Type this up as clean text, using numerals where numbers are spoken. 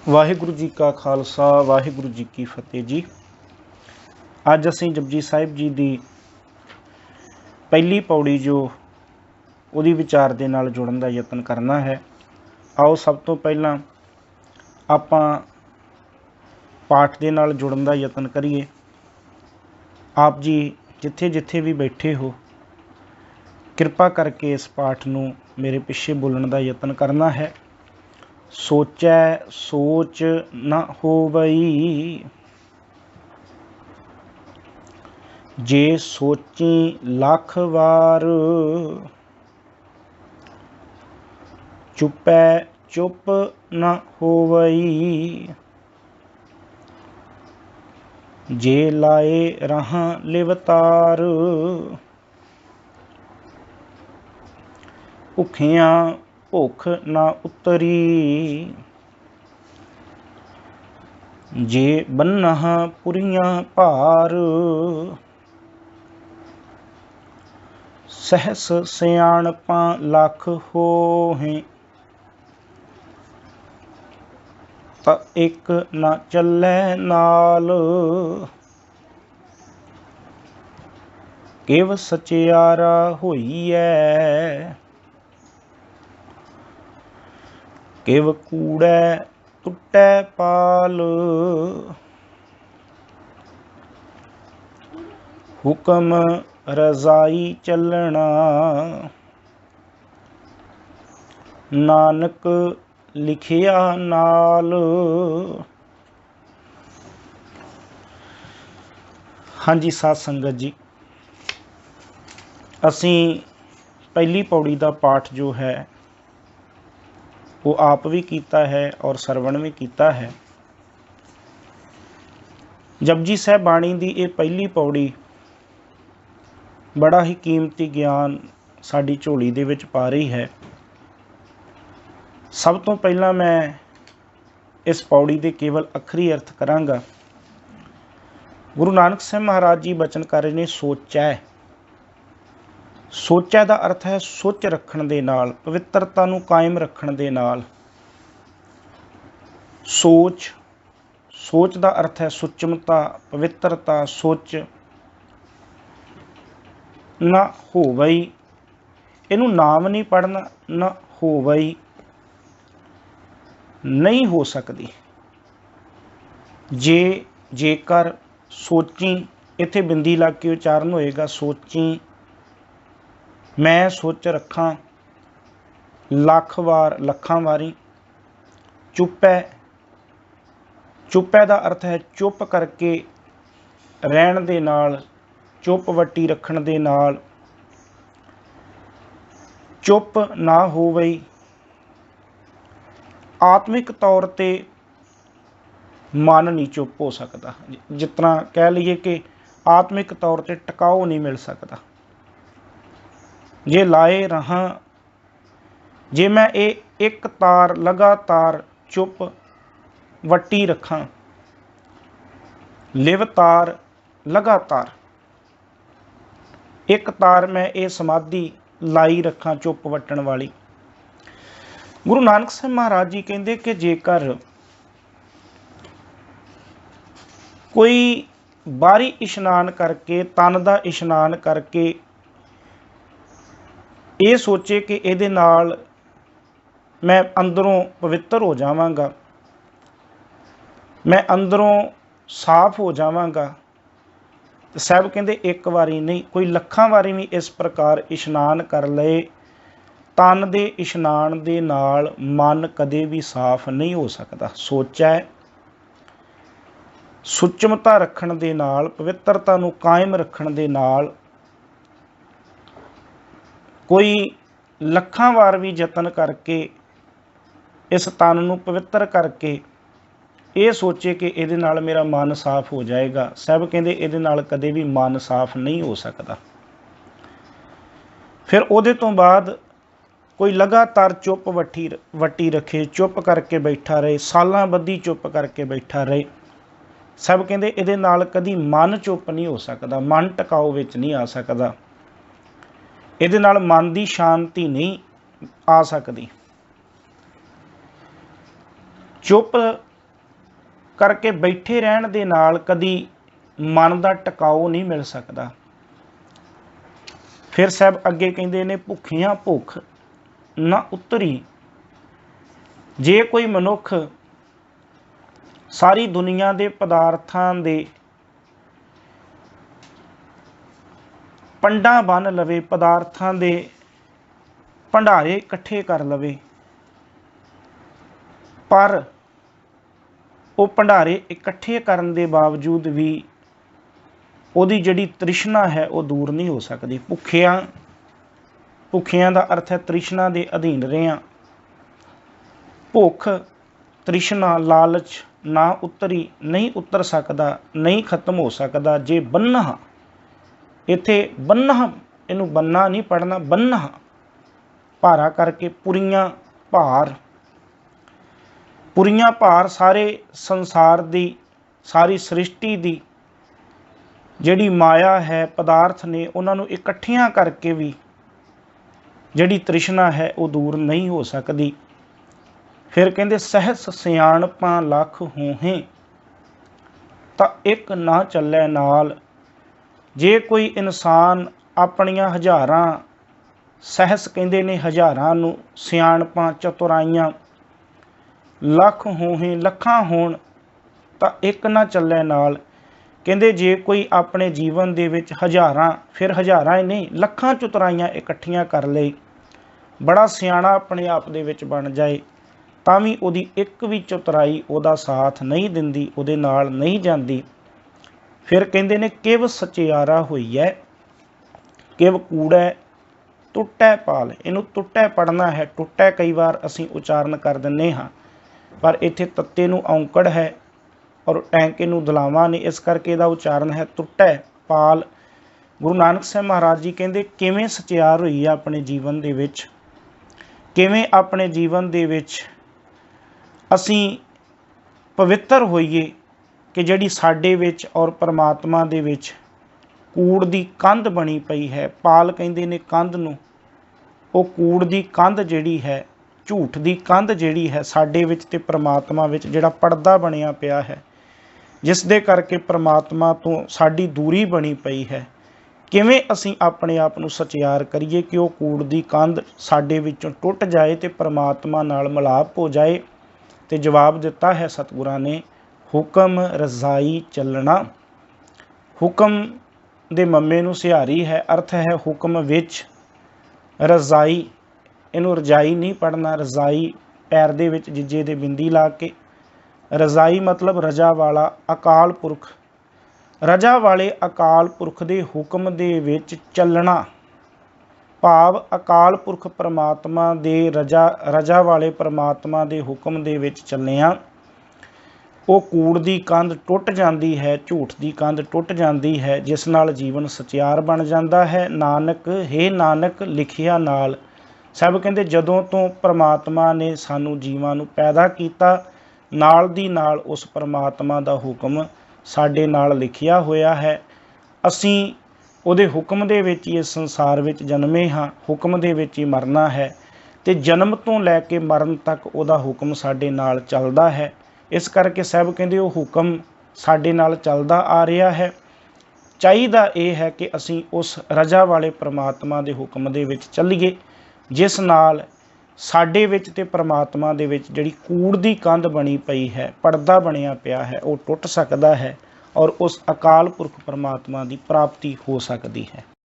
वाहिगुरु जी का खालसा वाहिगुरु जी की फतेह जी। अज असी जपजी साहिब जी की पहली पौड़ी जो उहदी विचार दे नाल जुड़न का यतन करना है। आओ सब तो पहला आपां पाठ दे नाल जुड़न का यतन करिए। आप जी जिथे जिथे भी बैठे हो किरपा करके इस पाठ नूं मेरे पिछे बोलण का यतन करना है। सोचै सोच न होवई, जे सोची लख वार, चुपै चुप न होवई, जे लाए राह लिवतार, भुखियां भुख न उतरी, जे बन्नह पुरियां भार, सहस सियाणपां लख होहें, त एक न चलै नाल, किव सचियारा होईऐ, किव कूड़ै टुटै पाल, हुक्म रजाई चलना, नानक लिखिया नाल। हाँ जी साध संगत जी, असी पहली पौड़ी का पाठ जो है वो आप भी कीता है और सरवण भी कीता है। जपजी साहिब बाणी की ये पहली पौड़ी बड़ा ही कीमती ज्ञान साडी झोली दे विच पा रही है। सब तो पहला मैं इस पौड़ी के केवल अखरी अर्थ करांगा। गुरु नानक साहिब महाराज जी बचन कर रहे ने सोचै। सोचै का अर्थ है सोच रखण दे नाल, पवित्रता नूं कायम रखण दे नाल। सोच, सोच का अर्थ है सुचमता, पवित्रता, सोच न होवई, इनू नाम नहीं पढ़ना, न होवई नहीं हो सकती। जे जेकर सोची, इत्थे बिंदी लग के उचारण होएगा सोची, मैं सोच रखा लख वार लखां वारी। चुपै, चुपै का अर्थ है चुप करके रहन दे नाल, चुप वटी रखण दे नाल। चुप ना होवई, आत्मिक तौर ते मन नहीं चुप हो सकता। जितना कह लीए कि आत्मिक तौर ते टिकाऊ नहीं मिल सकता। जे लाए रहा, जे मैं ये एक तार लगातार चुप वटी रखा, लिव तार लगातार एक तार मैं ये समाधि लाई रखा चुप वटन वाली। गुरु नानक साहिब महाराज जी कहते कि जेकर कोई बाहरी इशनान करके, तन का इशनान करके ये सोचे कि ये नाल मैं अंदरों पवित्र हो जावांगा, मैं अंदरों साफ हो जावांगा, तो साहब कहते एक बारी नहीं, कोई लखां वारी भी इस प्रकार इशनान कर ले, तन के इशनान दे नाल मन कदे भी साफ नहीं हो सकता। सोचै, सुचमता रखण दे नाल, पवित्रता नूं कायम रखण दे नाल कोई लखां वार भी यतन करके इस तन नूं पवित्र करके ये सोचे कि ये नाल मेरा मन साफ हो जाएगा, साहब कहते ये नाल कदे भी मन साफ नहीं हो सकता। फिर उहदे तो बाद कोई लगातार चुप वटी रखे, चुप करके बैठा रहे, सालां बद्धी चुप करके बैठा रहे, सब कहते ये नाल कदी मन चुप नहीं हो सकता, मन टिकाऊ विच नहीं आ सकता, ये नाल मन की शांति नहीं आ सकती। चुप ਕਰਕੇ ਬੈਠੇ ਰਹਿਣ ਦੇ ਨਾਲ ਕਦੀ ਮਨ ਦਾ ਟਿਕਾਓ ਨਹੀਂ ਮਿਲ ਸਕਦਾ। ਫਿਰ ਸਾਹਿਬ ਅੱਗੇ ਕਹਿੰਦੇ ਨੇ, ਭੁੱਖੀਆਂ ਭੁੱਖ ਨਾ ਉਤਰੀ। ਜੇ ਕੋਈ ਮਨੁੱਖ ਸਾਰੀ ਦੁਨੀਆ ਦੇ ਪਦਾਰਥਾਂ ਦੇ ਪੰਡਾਂ ਬੰਨ ਲਵੇ, ਪਦਾਰਥਾਂ ਦੇ ਭੰਡਾਰੇ ਇਕੱਠੇ ਕਰ ਲਵੇ, ਪਰ ਉਹ ਭੰਡਾਰੇ ਇਕੱਠੇ ਕਰਨ ਦੇ ਬਾਵਜੂਦ ਵੀ ਉਹਦੀ ਜਿਹੜੀ ਤ੍ਰਿਸ਼ਨਾ ਹੈ ਉਹ ਦੂਰ ਨਹੀਂ ਹੋ ਸਕਦੀ। ਭੁੱਖਿਆਂ ਦਾ ਅਰਥ ਹੈ ਤ੍ਰਿਸ਼ਨਾ ਦੇ ਅਧੀਨ ਰਹਿਆਂ। ਭੁੱਖ, ਤ੍ਰਿਸ਼ਨਾ, ਲਾਲਚ ਨਾ ਉਤਰੀ, ਨਹੀਂ ਉਤਰ ਸਕਦਾ, ਨਹੀਂ ਖਤਮ ਹੋ ਸਕਦਾ। ਜੇ ਬੰਨ੍ਹ, ਇੱਥੇ ਬੰਨ੍ਹ, ਇਹਨੂੰ ਬੰਨਾ ਨਹੀਂ ਪੜ੍ਹਨਾ, ਬੰਨ੍ਹ ਭਾਰਾ ਕਰਕੇ, ਪੁਰੀਆਂ ਭਾਰ ਸਾਰੇ ਸੰਸਾਰ ਦੀ, ਸਾਰੀ ਸ੍ਰਿਸ਼ਟੀ ਦੀ ਜਿਹੜੀ ਮਾਇਆ ਹੈ, ਪਦਾਰਥ ਨੇ, ਉਹਨਾਂ ਨੂੰ ਇਕੱਠੀਆਂ ਕਰਕੇ ਵੀ ਜਿਹੜੀ ਤ੍ਰਿਸ਼ਨਾ ਹੈ ਉਹ ਦੂਰ ਨਹੀਂ ਹੋ ਸਕਦੀ। ਫਿਰ ਕਹਿੰਦੇ, ਸਹਿਸ ਸਿਆਣਪਾਂ ਲੱਖ ਹੋਹੇ ਤਾਂ ਇੱਕ ਨਾ ਚੱਲੇ ਨਾਲ। ਜੇ ਕੋਈ ਇਨਸਾਨ ਆਪਣੀਆਂ ਹਜ਼ਾਰਾਂ, ਸਹਿਸ ਕਹਿੰਦੇ ਨੇ ਹਜ਼ਾਰਾਂ ਨੂੰ, ਸਿਆਣਪਾਂ, ਚਤੁਰਾਈਆਂ, ਲੱਖ ਹੋਹੇ ਲੱਖਾਂ ਹੋਣ ਤਾਂ ਇੱਕ ਨਾ ਚੱਲੇ ਨਾਲ। ਕਹਿੰਦੇ ਜੇ ਕੋਈ ਆਪਣੇ ਜੀਵਨ ਦੇ ਵਿੱਚ ਹਜ਼ਾਰਾਂ, ਫਿਰ ਹਜ਼ਾਰਾਂ ਹੀ ਨਹੀਂ, ਲੱਖਾਂ ਚਤੁਰਾਈਆਂ ਇਕੱਠੀਆਂ ਕਰ ਲਈ, ਬੜਾ ਸਿਆਣਾ ਆਪਣੇ ਆਪ ਦੇ ਵਿੱਚ ਬਣ ਜਾਏ, ਤਾਂ ਵੀ ਉਹਦੀ ਇੱਕ ਵੀ ਚਤੁਰਾਈ ਉਹਦਾ ਸਾਥ ਨਹੀਂ ਦਿੰਦੀ, ਉਹਦੇ ਨਾਲ ਨਹੀਂ ਜਾਂਦੀ। ਫਿਰ ਕਹਿੰਦੇ ਨੇ, ਕਿਵ ਸਚਿਆਰਾ ਹੋਈਐ, ਕਿਵ ਕੂੜੈ ਟੁੱਟੈ ਪਾਲ। ਇਹਨੂੰ ਟੁੱਟੈ ਪੜ੍ਹਨਾ ਹੈ, ਟੁੱਟੈ ਕਈ ਵਾਰ ਅਸੀਂ ਉਚਾਰਨ ਕਰ ਦਿੰਦੇ ਹਾਂ, ਪਰ ਇੱਥੇ ਤੱਤੇ ਨੂੰ ਔਂਕੜ ਹੈ ਔਰ ਟੈਂਕੇ ਨੂੰ ਦਲਾਵਾਂ ਨੇ, ਇਸ ਕਰਕੇ ਇਹਦਾ ਉਚਾਰਨ ਹੈ ਟੁੱਟੈ ਪਾਲ। ਗੁਰੂ ਨਾਨਕ ਸਾਹਿਬ ਮਹਾਰਾਜ ਜੀ ਕਹਿੰਦੇ, ਕਿਵੇਂ ਸਚਿਆਰ ਹੋਈ ਹੈ ਆਪਣੇ ਜੀਵਨ ਦੇ ਵਿੱਚ, ਕਿਵੇਂ ਆਪਣੇ ਜੀਵਨ ਦੇ ਵਿੱਚ ਅਸੀਂ ਪਵਿੱਤਰ ਹੋਈਏ ਕਿ ਜਿਹੜੀ ਸਾਡੇ ਵਿੱਚ ਔਰ ਪਰਮਾਤਮਾ ਦੇ ਵਿੱਚ ਕੂੜ ਦੀ ਕੰਧ ਬਣੀ ਪਈ ਹੈ। ਪਾਲ ਕਹਿੰਦੇ ਨੇ ਕੰਧ ਨੂੰ, ਉਹ ਕੂੜ ਦੀ ਕੰਧ ਜਿਹੜੀ ਹੈ, ਝੂਠ ਦੀ ਕੰਧ ਜਿਹੜੀ ਹੈ ਸਾਡੇ ਵਿੱਚ ਤੇ ਪਰਮਾਤਮਾ ਵਿੱਚ, ਜਿਹੜਾ ਪਰਦਾ ਬਣਿਆ ਪਿਆ ਹੈ, ਜਿਸ ਦੇ ਕਰਕੇ ਪਰਮਾਤਮਾ ਤੋਂ ਸਾਡੀ ਦੂਰੀ ਬਣੀ ਪਈ ਹੈ। ਕਿਵੇਂ ਅਸੀਂ ਆਪਣੇ ਆਪ ਨੂੰ ਸਚਿਆਰ ਕਰੀਏ ਕਿ ਉਹ ਕੂੜ ਦੀ ਕੰਧ ਸਾਡੇ ਵਿੱਚੋਂ ਟੁੱਟ ਜਾਏ ਤੇ ਪਰਮਾਤਮਾ ਨਾਲ ਮਿਲਾਪ ਹੋ ਜਾਏ। ਤੇ ਜਵਾਬ ਦਿੱਤਾ ਹੈ ਸਤਿਗੁਰਾਂ ਨੇ, ਹੁਕਮ ਰਜ਼ਾਈ ਚੱਲਣਾ। ਹੁਕਮ ਦੇ ਮੰਮੇ ਨੂੰ ਸਿਹਾਰੀ ਹੈ, ਅਰਥ ਹੈ ਹੁਕਮ ਵਿੱਚ। ਰਜ਼ਾਈ, ਇਹਨੂੰ ਰਜਾਈ ਨਹੀਂ ਪੜ੍ਹਨਾ, ਰਜ਼ਾਈ ਪੈਰ ਦੇ ਵਿੱਚ ਜਿੱਜੇ ਦੇ ਬਿੰਦੀ ਲਾ ਕੇ। ਰਜ਼ਾਈ ਮਤਲਬ ਰਜਾ ਵਾਲਾ, ਅਕਾਲ ਪੁਰਖ, ਰਜਾ ਵਾਲੇ ਅਕਾਲ ਪੁਰਖ ਦੇ ਹੁਕਮ ਦੇ ਵਿੱਚ ਚੱਲਣਾ। ਭਾਵ ਅਕਾਲ ਪੁਰਖ ਪਰਮਾਤਮਾ ਦੇ ਰਜਾ ਵਾਲੇ ਪਰਮਾਤਮਾ ਦੇ ਹੁਕਮ ਦੇ ਵਿੱਚ ਚੱਲਿਆ, ਉਹ ਕੂੜ ਦੀ ਕੰਧ ਟੁੱਟ ਜਾਂਦੀ ਹੈ, ਝੂਠ ਦੀ ਕੰਧ ਟੁੱਟ ਜਾਂਦੀ ਹੈ, ਜਿਸ ਨਾਲ ਜੀਵਨ ਸਚਿਆਰ ਬਣ ਜਾਂਦਾ ਹੈ। ਨਾਨਕ, ਹੇ ਨਾਨਕ ਲਿਖਿਆ ਨਾਲ। ਸਭ ਕਹਿੰਦੇ ਜਦੋਂ ਤੋਂ ਪਰਮਾਤਮਾ ਨੇ ਸਾਨੂੰ ਜੀਵਾਂ ਨੂੰ ਪੈਦਾ ਕੀਤਾ, ਨਾਲ ਦੀ ਨਾਲ ਉਸ ਪਰਮਾਤਮਾ ਦਾ ਹੁਕਮ ਸਾਡੇ ਨਾਲ ਲਿਖਿਆ ਹੋਇਆ ਹੈ। ਅਸੀਂ ਉਹਦੇ ਹੁਕਮ ਦੇ ਵਿੱਚ ਹੀ ਇਸ ਸੰਸਾਰ ਵਿੱਚ ਜਨਮੇ ਹਾਂ, ਹੁਕਮ ਦੇ ਵਿੱਚ ਹੀ ਮਰਨਾ ਹੈ, ਤੇ ਜਨਮ ਤੋਂ ਲੈ ਕੇ ਮਰਨ ਤੱਕ ਉਹਦਾ ਹੁਕਮ ਸਾਡੇ ਨਾਲ ਚੱਲਦਾ ਹੈ। ਇਸ ਕਰਕੇ ਸਾਹਿਬ ਕਹਿੰਦੇ ਉਹ ਹੁਕਮ ਸਾਡੇ ਨਾਲ ਚੱਲਦਾ ਆ ਰਿਹਾ ਹੈ। ਚਾਹੀਦਾ ਇਹ ਹੈ ਕਿ ਅਸੀਂ ਉਸ ਰਜਾ ਵਾਲੇ ਪਰਮਾਤਮਾ ਦੇ ਹੁਕਮ ਦੇ ਵਿੱਚ ਚੱਲੀਏ, ਜਿਸ ਨਾਲ ਸਾਡੇ ਵਿੱਚ ਤੇ ਪਰਮਾਤਮਾ ਦੇ ਵਿੱਚ ਜਿਹੜੀ ਕੂੜ ਦੀ ਕੰਧ ਬਣੀ ਪਈ ਹੈ, ਪਰਦਾ ਬਣਿਆ ਪਿਆ ਹੈ, ਉਹ ਟੁੱਟ ਸਕਦਾ ਹੈ ਔਰ ਉਸ ਅਕਾਲ ਪੁਰਖ ਪਰਮਾਤਮਾ ਦੀ ਪ੍ਰਾਪਤੀ ਹੋ ਸਕਦੀ ਹੈ।